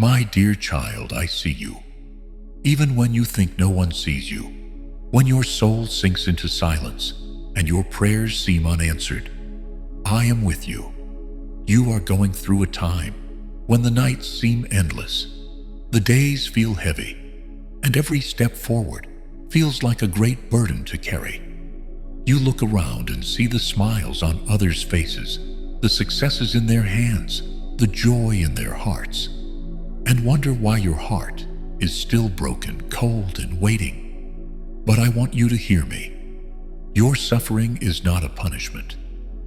My dear child, I see you. Even when you think no one sees you, when your soul sinks into silence and your prayers seem unanswered, I am with you. You are going through a time when the nights seem endless, the days feel heavy, and every step forward feels like a great burden to carry. You look around and see the smiles on others' faces, the successes in their hands, the joy in their hearts, and wonder why your heart is still broken, cold, and waiting. But I want you to hear me. Your suffering is not a punishment.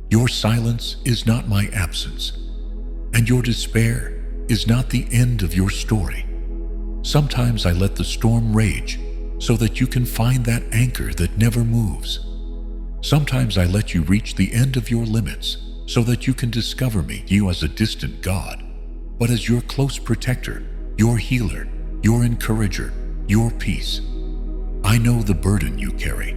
Your silence is not my absence. And your despair is not the end of your story. Sometimes I let the storm rage so that you can find that anchor that never moves. Sometimes I let you reach the end of your limits so that you can discover me, you as a distant God, but as your close protector, your healer, your encourager, your peace. I know the burden you carry.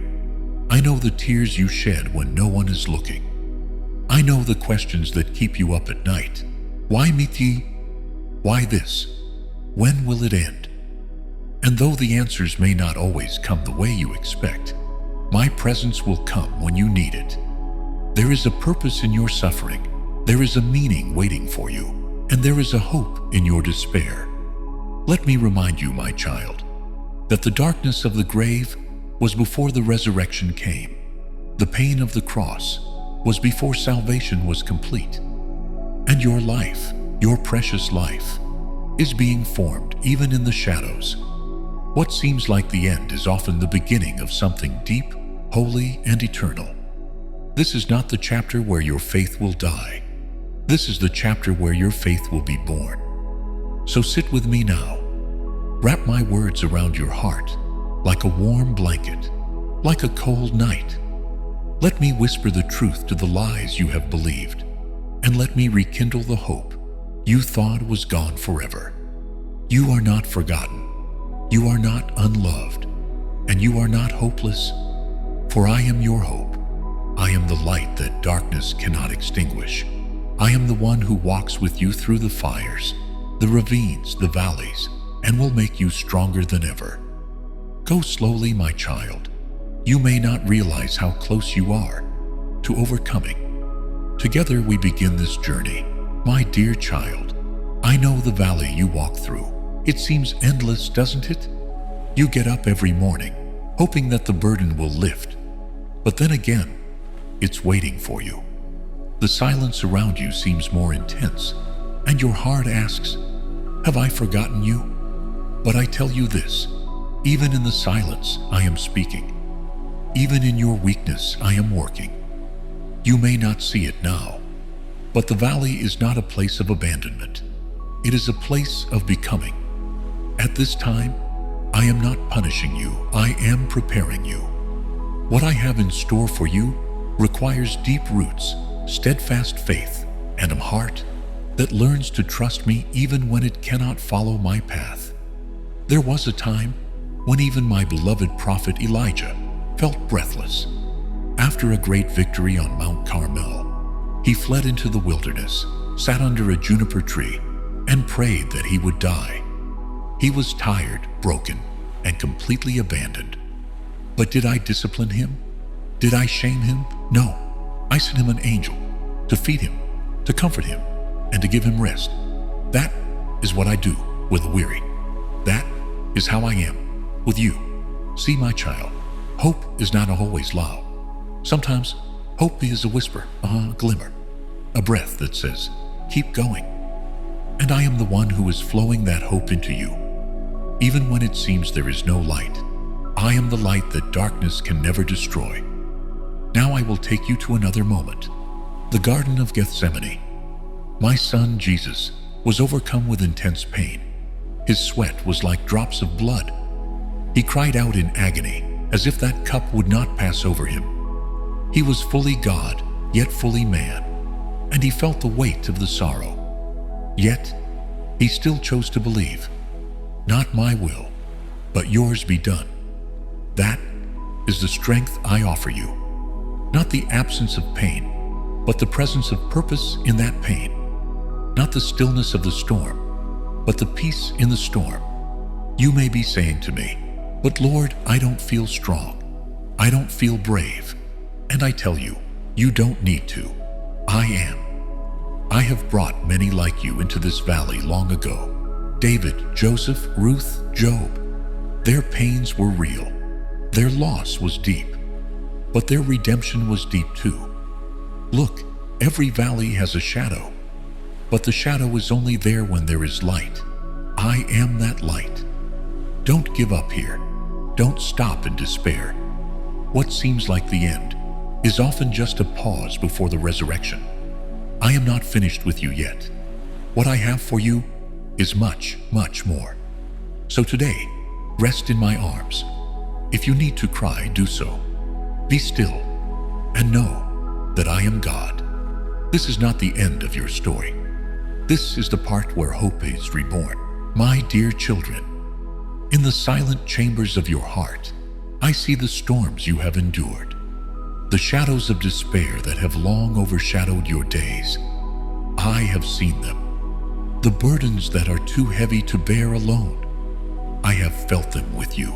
I know the tears you shed when no one is looking. I know the questions that keep you up at night. Why me? Why this? When will it end? And though the answers may not always come the way you expect, my presence will come when you need it. There is a purpose in your suffering. There is a meaning waiting for you, and there is a hope in your despair. Let me remind you, my child, that the darkness of the grave was before the resurrection came. The pain of the cross was before salvation was complete. And your life, your precious life, is being formed even in the shadows. What seems like the end is often the beginning of something deep, holy, and eternal. This is not the chapter where your faith will die. This is the chapter where your faith will be born. So sit with me now. Wrap my words around your heart like a warm blanket, like a cold night. Let me whisper the truth to the lies you have believed, and let me rekindle the hope you thought was gone forever. You are not forgotten. You are not unloved, and you are not hopeless, for I am your hope. I am the light that darkness cannot extinguish. I am the one who walks with you through the fires, the ravines, the valleys, and will make you stronger than ever. Go slowly, my child. You may not realize how close you are to overcoming. Together we begin this journey. My dear child, I know the valley you walk through. It seems endless, doesn't it? You get up every morning, hoping that the burden will lift. But then again, it's waiting for you. The silence around you seems more intense, and your heart asks, have I forgotten you? But I tell you this, even in the silence, I am speaking. Even in your weakness, I am working. You may not see it now, but the valley is not a place of abandonment. It is a place of becoming. At this time, I am not punishing you. I am preparing you. What I have in store for you requires deep roots, steadfast faith, and a heart that learns to trust me even when it cannot follow my path. There was a time when even my beloved prophet Elijah felt breathless. After a great victory on Mount Carmel, he fled into the wilderness, sat under a juniper tree, and prayed that he would die. He was tired, broken, and completely abandoned. But did I discipline him? Did I shame him? No. I sent him an angel to feed him, to comfort him, and to give him rest. That is what I do with the weary. That is how I am with you. See, my child, hope is not always loud. Sometimes hope is a whisper, a glimmer, a breath that says, keep going. And I am the one who is flowing that hope into you. Even when it seems there is no light, I am the light that darkness can never destroy. Now I will take you to another moment, the Garden of Gethsemane. My son Jesus was overcome with intense pain. His sweat was like drops of blood. He cried out in agony, as if that cup would not pass over him. He was fully God, yet fully man, and he felt the weight of the sorrow. Yet, he still chose to believe. Not my will, but yours be done. That is the strength I offer you. Not the absence of pain, but the presence of purpose in that pain. Not the stillness of the storm, but the peace in the storm. You may be saying to me, "But Lord, I don't feel strong. I don't feel brave." And I tell you, you don't need to. I am. I have brought many like you into this valley long ago. David, Joseph, Ruth, Job. Their pains were real. Their loss was deep. But their redemption was deep too. Look, every valley has a shadow. But the shadow is only there when there is light. I am that light. Don't give up here. Don't stop in despair. What seems like the end is often just a pause before the resurrection. I am not finished with you yet. What I have for you is much, much more. So today, rest in my arms. If you need to cry, do so. Be still and know that I am God. This is not the end of your story. This is the part where hope is reborn. My dear children, in the silent chambers of your heart, I see the storms you have endured, the shadows of despair that have long overshadowed your days. I have seen them. The burdens that are too heavy to bear alone. I have felt them with you.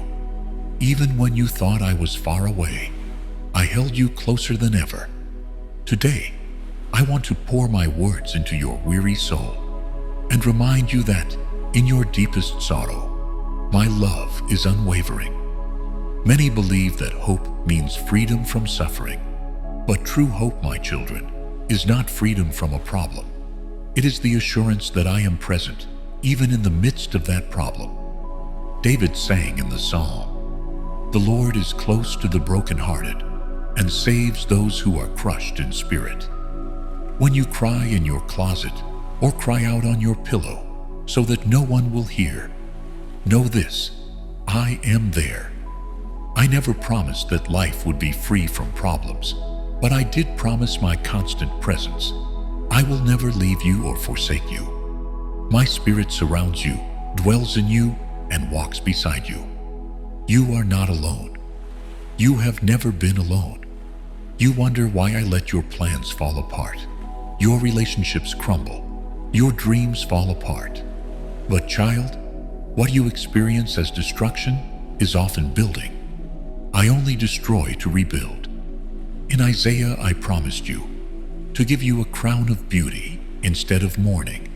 Even when you thought I was far away, I held you closer than ever. Today, I want to pour my words into your weary soul and remind you that in your deepest sorrow, my love is unwavering. Many believe that hope means freedom from suffering, but true hope, my children, is not freedom from a problem. It is the assurance that I am present, even in the midst of that problem. David sang in the psalm, "The Lord is close to the brokenhearted and saves those who are crushed in spirit." When you cry in your closet or cry out on your pillow so that no one will hear, know this: I am there. I never promised that life would be free from problems, but I did promise my constant presence. I will never leave you or forsake you. My spirit surrounds you, dwells in you, and walks beside you. You are not alone. You have never been alone. You wonder why I let your plans fall apart. Your relationships crumble. Your dreams fall apart. But child, what you experience as destruction is often building. I only destroy to rebuild. In Isaiah, I promised you to give you a crown of beauty instead of mourning,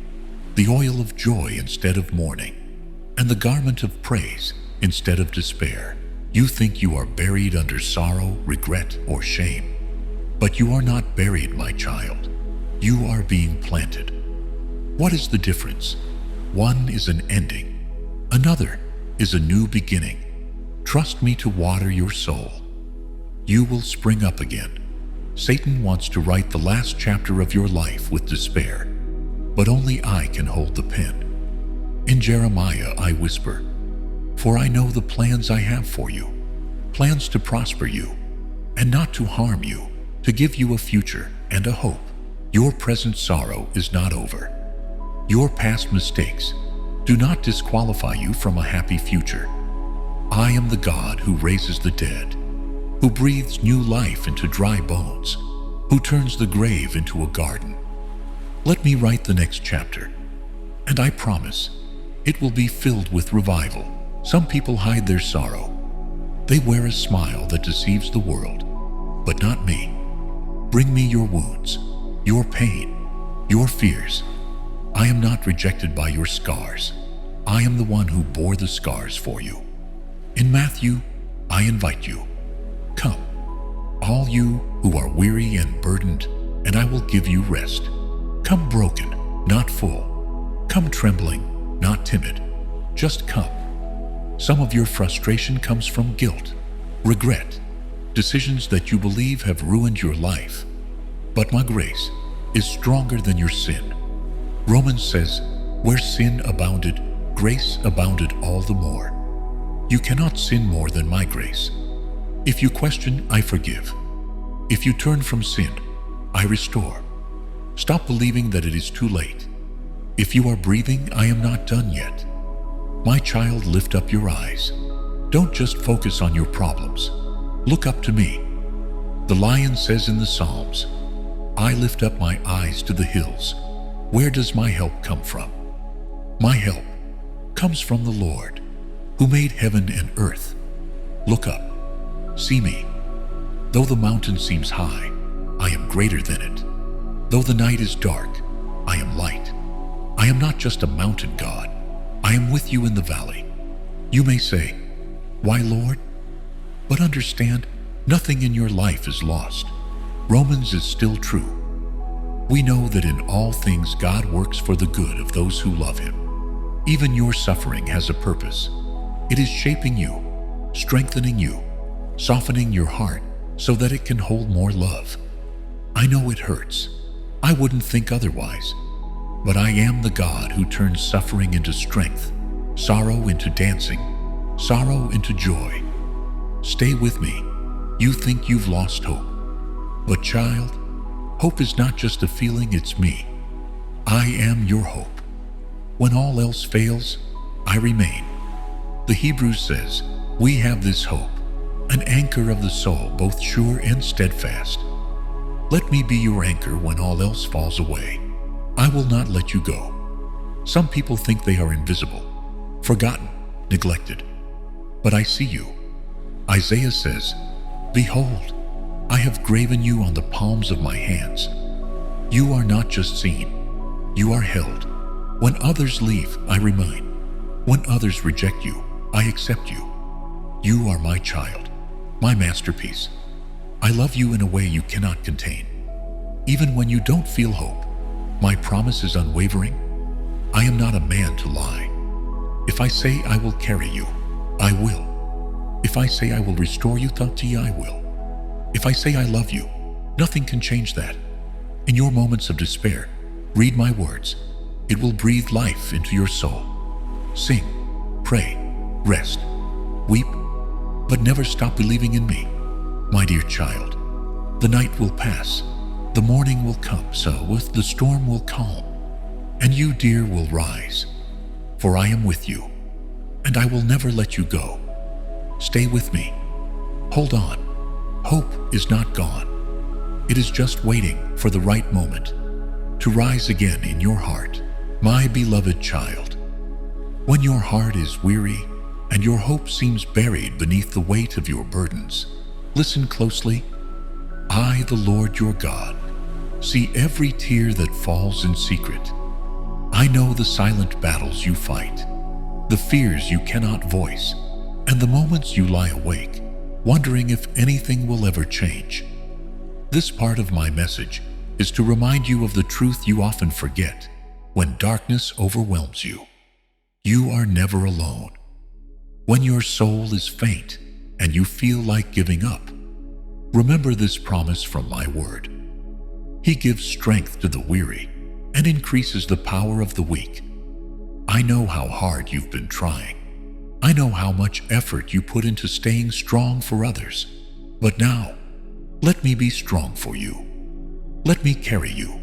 the oil of joy instead of mourning, and the garment of praise instead of despair. You think you are buried under sorrow, regret, or shame. But you are not buried, my child. You are being planted. What is the difference? One is an ending. Another is a new beginning. Trust me to water your soul. You will spring up again. Satan wants to write the last chapter of your life with despair, but only I can hold the pen. In Jeremiah, I whisper, "For I know the plans I have for you, plans to prosper you and not to harm you, to give you a future and a hope." Your present sorrow is not over. Your past mistakes do not disqualify you from a happy future. I am the God who raises the dead, who breathes new life into dry bones, who turns the grave into a garden. Let me write the next chapter, and I promise it will be filled with revival. Some people hide their sorrow. They wear a smile that deceives the world, but not me. Bring me your wounds, your pain, your fears. I am not rejected by your scars. I am the one who bore the scars for you. In Matthew, I invite you. Come, all you who are weary and burdened, and I will give you rest. Come broken, not full. Come trembling, not timid. Just come. Some of your frustration comes from guilt, regret, decisions that you believe have ruined your life. But my grace is stronger than your sin. Romans says, "Where sin abounded, grace abounded all the more." You cannot sin more than my grace. If you question, I forgive. If you turn from sin, I restore. Stop believing that it is too late. If you are breathing, I am not done yet. My child, lift up your eyes. Don't just focus on your problems. Look up to me. The lion says in the Psalms, "I lift up my eyes to the hills. Where does my help come from?" My help comes from the Lord, who made heaven and earth. Look up, see me. Though the mountain seems high, I am greater than it. Though the night is dark, I am light. I am not just a mountain god. I am with you in the valley. You may say, "Why, Lord?" But understand, nothing in your life is lost. Romans is still true. We know that in all things God works for the good of those who love Him. Even your suffering has a purpose. It is shaping you, strengthening you, softening your heart so that it can hold more love. I know it hurts. I wouldn't think otherwise. But I am the God who turns suffering into strength, sorrow into dancing, sorrow into joy. Stay with me. You think you've lost hope. But child, hope is not just a feeling, it's me. I am your hope. When all else fails, I remain. The Hebrews says, we have this hope, an anchor of the soul, both sure and steadfast. Let me be your anchor when all else falls away. I will not let you go. Some people think they are invisible, forgotten, neglected. But I see you. Isaiah says, "Behold, I have graven you on the palms of my hands." You are not just seen, you are held. When others leave, I remain. When others reject you, I accept you. You are my child, my masterpiece. I love you in a way you cannot contain. Even when you don't feel hope, my promise is unwavering. I am not a man to lie. If I say I will carry you, I will. If I say I will restore you, Tati, I will. If I say I love you, nothing can change that. In your moments of despair, read my words. It will breathe life into your soul. Sing, pray, rest, weep, but never stop believing in me. My dear child, the night will pass, the morning will come, so with the storm will calm, and you, dear, will rise. For I am with you, and I will never let you go. Stay with me. Hold on. Hope is not gone. It is just waiting for the right moment to rise again in your heart, my beloved child. When your heart is weary and your hope seems buried beneath the weight of your burdens, listen closely. I, the Lord your God, see every tear that falls in secret. I know the silent battles you fight, the fears you cannot voice, and the moments you lie awake, wondering if anything will ever change. This part of my message is to remind you of the truth you often forget when darkness overwhelms you. You are never alone. When your soul is faint and you feel like giving up, remember this promise from my word. He gives strength to the weary and increases the power of the weak. I know how hard you've been trying. I know how much effort you put into staying strong for others. But now, let me be strong for you. Let me carry you.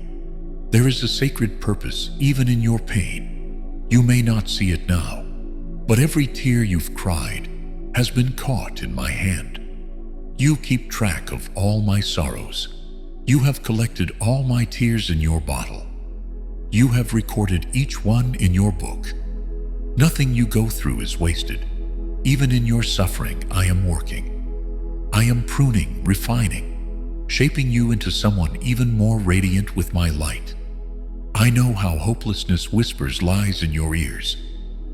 There is a sacred purpose even in your pain. You may not see it now, but every tear you've cried has been caught in my hand. You keep track of all my sorrows. You have collected all my tears in your bottle. You have recorded each one in your book. Nothing you go through is wasted. Even in your suffering, I am working. I am pruning, refining, shaping you into someone even more radiant with my light. I know how hopelessness whispers lies in your ears.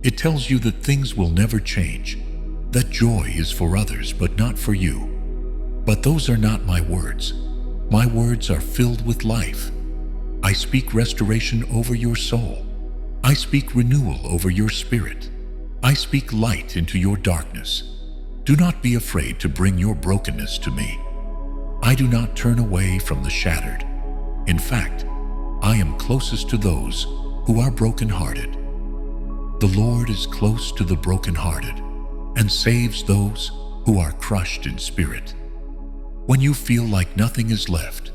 It tells you that things will never change, that joy is for others but not for you. But those are not my words. My words are filled with life. I speak restoration over your soul. I speak renewal over your spirit. I speak light into your darkness. Do not be afraid to bring your brokenness to me. I do not turn away from the shattered. In fact, I am closest to those who are brokenhearted. The Lord is close to the brokenhearted and saves those who are crushed in spirit. When you feel like nothing is left,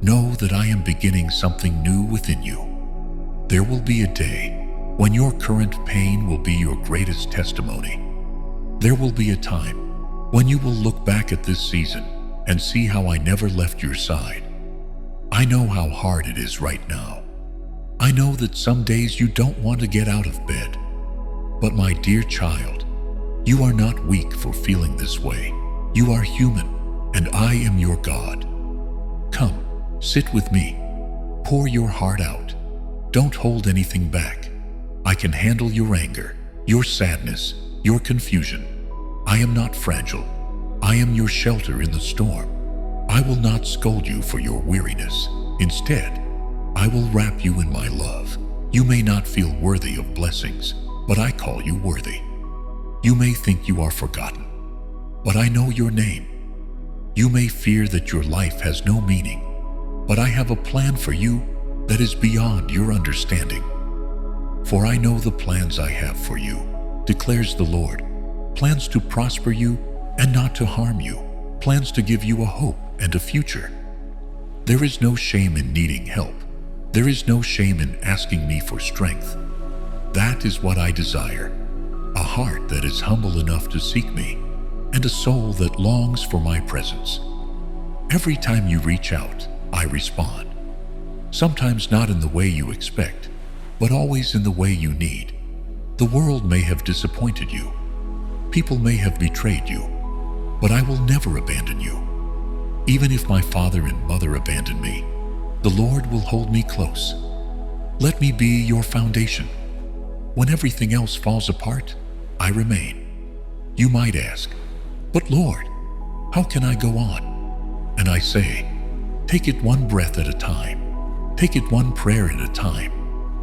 know that I am beginning something new within you. There will be a day when your current pain will be your greatest testimony. There will be a time when you will look back at this season and see how I never left your side. I know how hard it is right now. I know that some days you don't want to get out of bed. But my dear child, you are not weak for feeling this way. You are human, and I am your God. Come, sit with me. Pour your heart out. Don't hold anything back. I can handle your anger, your sadness, your confusion. I am not fragile. I am your shelter in the storm. I will not scold you for your weariness. Instead, I will wrap you in my love. You may not feel worthy of blessings, but I call you worthy. You may think you are forgotten, but I know your name. You may fear that your life has no meaning, but I have a plan for you that is beyond your understanding. For I know the plans I have for you, declares the Lord, plans to prosper you and not to harm you, plans to give you a hope and a future. There is no shame in needing help. There is no shame in asking me for strength. That is what I desire, a heart that is humble enough to seek me, and a soul that longs for my presence. Every time you reach out, I respond. Sometimes not in the way you expect, but always in the way you need. The world may have disappointed you. People may have betrayed you, but I will never abandon you. Even if my father and mother abandon me, the Lord will hold me close. Let me be your foundation. When everything else falls apart, I remain. You might ask, but Lord, how can I go on? And I say, take it one breath at a time. Take it one prayer at a time.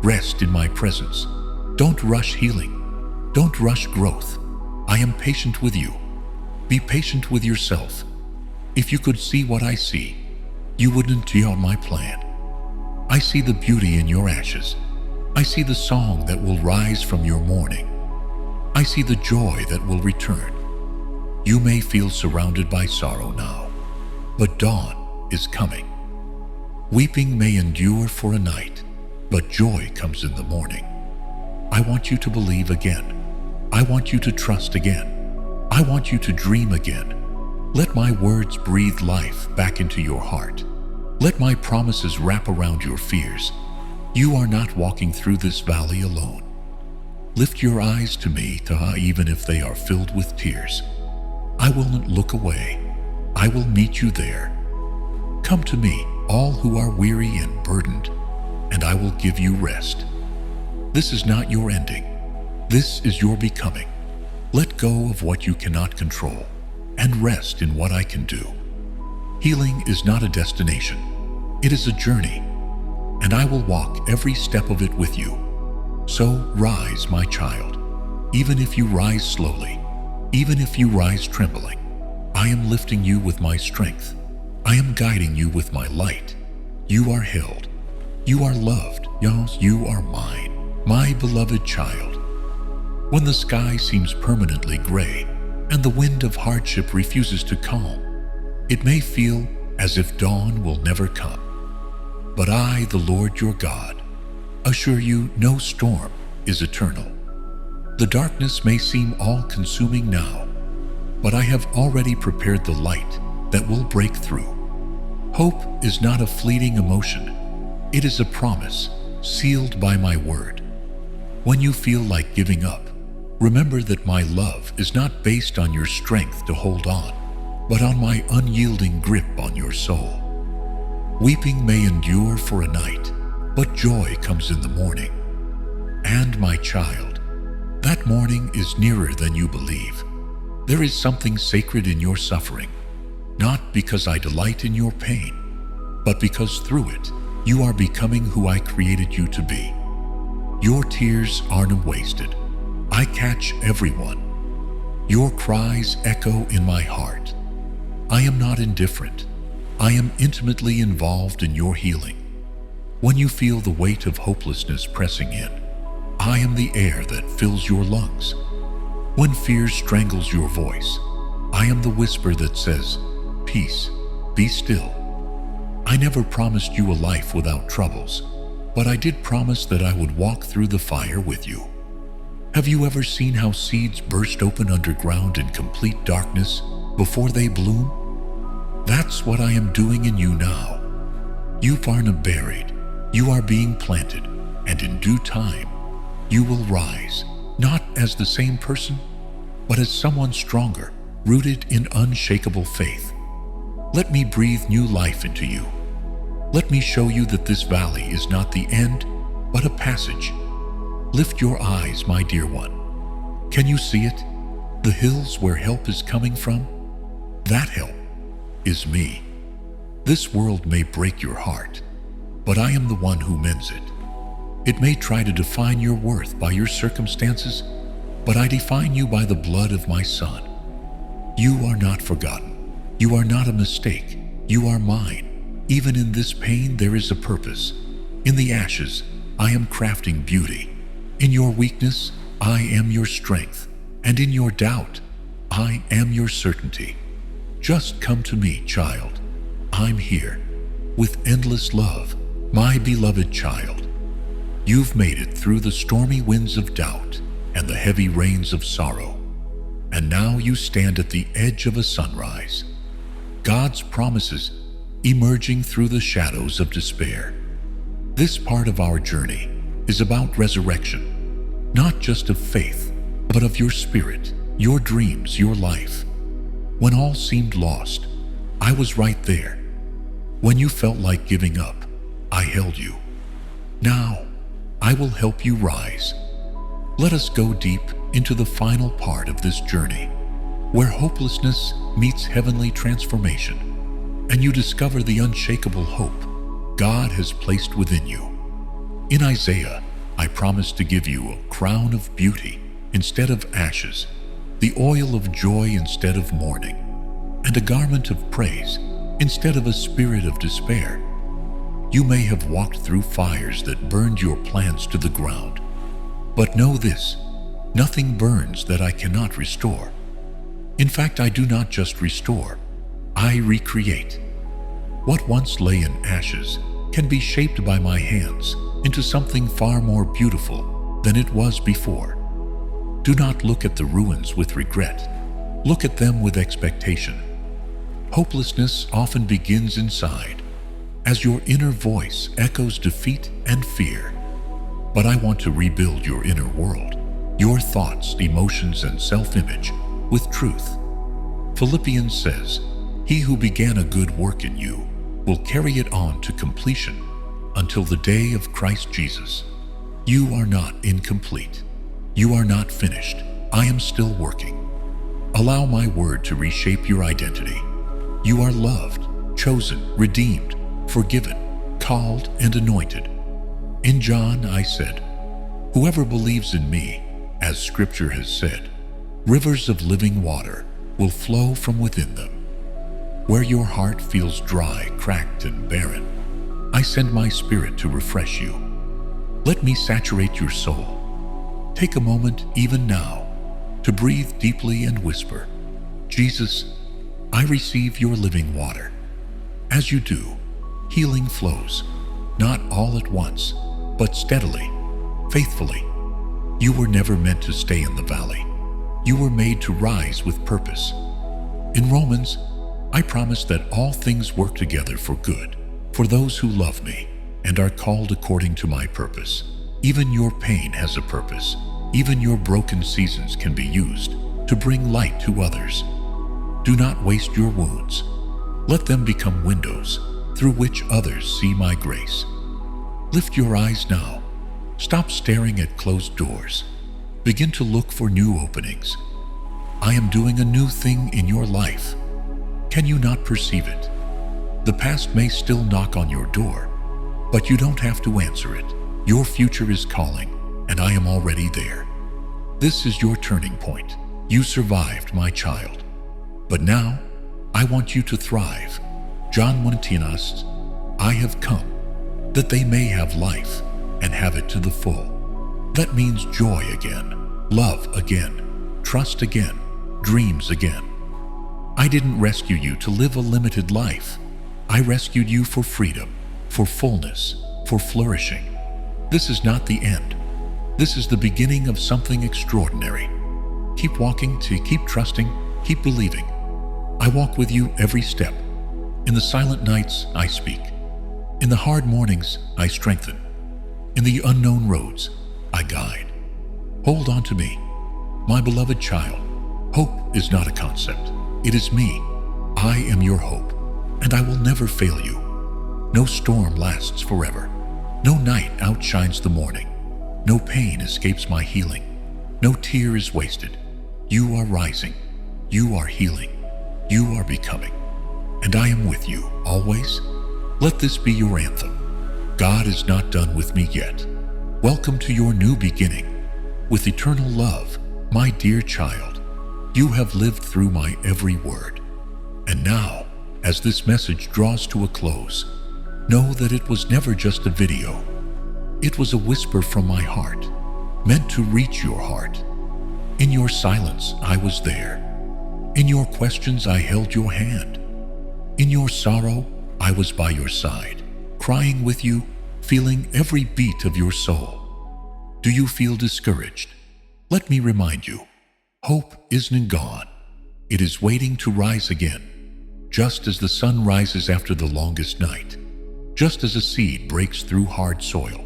Rest in my presence. Don't rush healing. Don't rush growth. I am patient with you. Be patient with yourself. If you could see what I see, you wouldn't doubt my plan. I see the beauty in your ashes. I see the song that will rise from your mourning. I see the joy that will return. You may feel surrounded by sorrow now, but dawn is coming. Weeping may endure for a night, but joy comes in the morning. I want you to believe again. I want you to trust again. I want you to dream again. Let my words breathe life back into your heart. Let my promises wrap around your fears. You are not walking through this valley alone. Lift your eyes to me, Taha, even if they are filled with tears. I will not look away. I will meet you there. Come to me, all who are weary and burdened, and I will give you rest. This is not your ending. This is your becoming. Let go of what you cannot control and rest in what I can do. Healing is not a destination. It is a journey, and I will walk every step of it with you. So rise, my child. Even if you rise slowly, even if you rise trembling, I am lifting you with my strength. I am guiding you with my light. You are held. You are loved. Yes, you are mine, my beloved child. When the sky seems permanently gray and the wind of hardship refuses to calm, it may feel as if dawn will never come. But I, the Lord your God, assure you no storm is eternal. The darkness may seem all-consuming now, but I have already prepared the light that will break through. Hope is not a fleeting emotion. It is a promise sealed by my word. When you feel like giving up, remember that my love is not based on your strength to hold on, but on my unyielding grip on your soul. Weeping may endure for a night, but joy comes in the morning. And my child, that morning is nearer than you believe. There is something sacred in your suffering, not because I delight in your pain, but because through it, you are becoming who I created you to be. Your tears aren't wasted. I catch everyone. Your cries echo in my heart. I am not indifferent. I am intimately involved in your healing. When you feel the weight of hopelessness pressing in, I am the air that fills your lungs. When fear strangles your voice, I am the whisper that says, "Peace, be still." I never promised you a life without troubles, but I did promise that I would walk through the fire with you. Have you ever seen how seeds burst open underground in complete darkness before they bloom? That's what I am doing in you now. You aren't buried. You are being planted. and in due time, you will rise, not as the same person, but as someone stronger, rooted in unshakable faith. Let me breathe new life into you. Let me show you that this valley is not the end, but a passage. Lift your eyes, my dear one. Can you see it? The hills where help is coming from? That help is me. This world may break your heart, but I am the one who mends it. It may try to define your worth by your circumstances, but I define you by the blood of my Son. You are not forgotten. You are not a mistake. You are mine. Even in this pain, there is a purpose. In the ashes, I am crafting beauty. In your weakness, I am your strength. And in your doubt, I am your certainty. Just come to me, child. I'm here, with endless love, my beloved child. You've made it through the stormy winds of doubt and the heavy rains of sorrow. And now you stand at the edge of a sunrise. God's promises emerging through the shadows of despair. This part of our journey is about resurrection, not just of faith, but of your spirit, your dreams, your life. When all seemed lost, I was right there. When you felt like giving up, I held you. Now, I will help you rise. Let us go deep into the final part of this journey, where hopelessness meets heavenly transformation, and you discover the unshakable hope God has placed within you. In Isaiah, I promise to give you a crown of beauty instead of ashes, the oil of joy instead of mourning, and a garment of praise instead of a spirit of despair. You may have walked through fires that burned your plans to the ground, but know this: nothing burns that I cannot restore. In fact, I do not just restore, I recreate. What once lay in ashes can be shaped by my hands into something far more beautiful than it was before. Do not look at the ruins with regret. Look at them with expectation. Hopelessness often begins inside, as your inner voice echoes defeat and fear. But I want to rebuild your inner world, your thoughts, emotions, and self-image with truth. Philippians says, "He who began a good work in you will carry it on to completion until the day of Christ Jesus." You are not incomplete. You are not finished. I am still working. Allow my word to reshape your identity. You are loved, chosen, redeemed, forgiven, called, and anointed. In John, I said, "Whoever believes in me, as Scripture has said, rivers of living water will flow from within them." Where your heart feels dry, cracked, and barren, I send my Spirit to refresh you. Let me saturate your soul. Take a moment, even now, to breathe deeply and whisper, "Jesus, I receive your living water." As you do, healing flows, not all at once, but steadily, faithfully. You were never meant to stay in the valley. You were made to rise with purpose. In Romans, I promise that all things work together for good, for those who love me and are called according to my purpose. Even your pain has a purpose. Even your broken seasons can be used to bring light to others. Do not waste your wounds. Let them become windows through which others see my grace. Lift your eyes now. Stop staring at closed doors. Begin to look for new openings. I am doing a new thing in your life. Can you not perceive it? The past may still knock on your door, but you don't have to answer it. Your future is calling, and I am already there. This is your turning point. You survived, my child. But now, I want you to thrive. John 1:10 asks, "I have come, that they may have life, and have it to the full." That means joy again, love again, trust again, dreams again. I didn't rescue you to live a limited life. I rescued you for freedom, for fullness, for flourishing. This is not the end. This is the beginning of something extraordinary. Keep walking, keep trusting, keep believing. I walk with you every step. In the silent nights, I speak. In the hard mornings, I strengthen. In the unknown roads, I guide. Hold on to me, my beloved child. Hope is not a concept. It is me. I am your hope, and I will never fail you. No storm lasts forever. No night outshines the morning. No pain escapes my healing. No tear is wasted. You are rising. You are healing. You are becoming. And I am with you always. Let this be your anthem. God is not done with me yet. Welcome to your new beginning. With eternal love, my dear child, you have lived through my every word. And now, as this message draws to a close, know that it was never just a video. It was a whisper from my heart, meant to reach your heart. In your silence, I was there. In your questions, I held your hand. In your sorrow, I was by your side, crying with you, feeling every beat of your soul. Do you feel discouraged? Let me remind you, hope isn't gone. It is waiting to rise again, just as the sun rises after the longest night, just as a seed breaks through hard soil.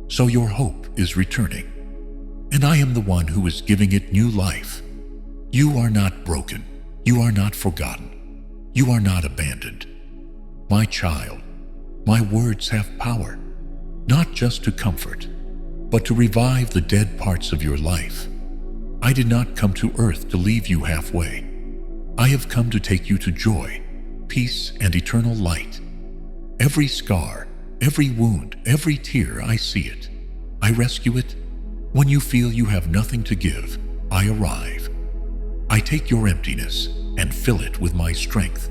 So your hope is returning, and I am the one who is giving it new life. You are not broken. You are not forgotten. You are not abandoned. My child, my words have power, not just to comfort, but to revive the dead parts of your life. I did not come to earth to leave you halfway. I have come to take you to joy, peace, and eternal light. Every scar, every wound, every tear, I see it. I rescue it. When you feel you have nothing to give, I arrive. I take your emptiness and fill it with my strength.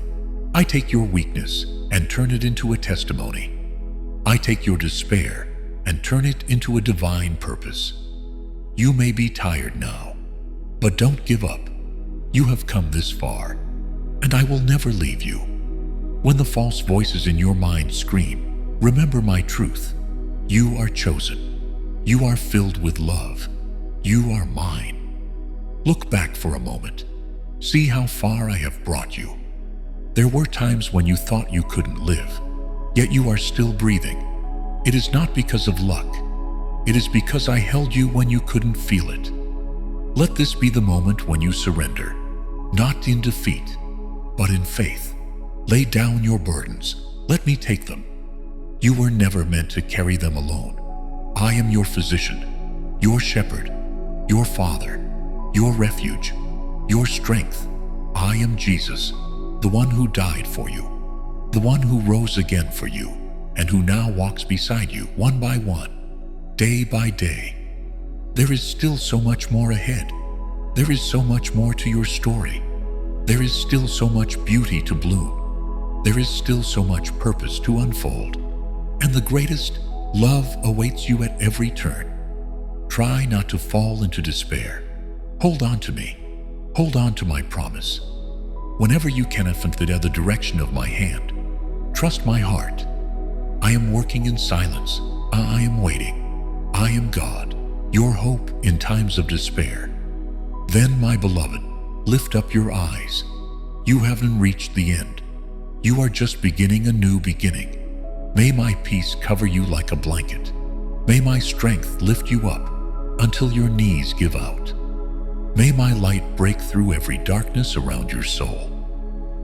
I take your weakness and turn it into a testimony. I take your despair and turn it into a divine purpose. You may be tired now, but don't give up. You have come this far, and I will never leave you. When the false voices in your mind scream, remember my truth. You are chosen. You are filled with love. You are mine. Look back for a moment. See how far I have brought you. There were times when you thought you couldn't live, yet you are still breathing. It is not because of luck. It is because I held you when you couldn't feel it. Let this be the moment when you surrender, not in defeat, but in faith. Lay down your burdens. Let me take them. You were never meant to carry them alone. I am your physician, your shepherd, your father, your refuge, your strength. I am Jesus, the one who died for you, the one who rose again for you, and who now walks beside you one by one, day by day. There is still so much more ahead. There is so much more to your story. There is still so much beauty to bloom. There is still so much purpose to unfold. And the greatest love awaits you at every turn. Try not to fall into despair. Hold on to me. Hold on to my promise. Whenever you cannot find the other direction of my hand, trust my heart. I am working in silence. I am waiting. I am God, your hope in times of despair. Then, my beloved, lift up your eyes. You haven't reached the end. You are just beginning a new beginning. May my peace cover you like a blanket. May my strength lift you up until your knees give out. May my light break through every darkness around your soul.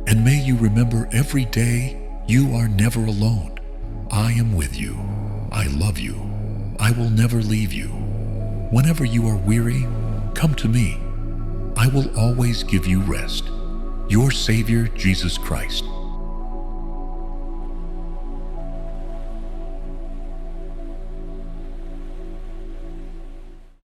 And may you remember every day you are never alone. I am with you. I love you. I will never leave you. Whenever you are weary, come to me. I will always give you rest. Your Savior, Jesus Christ,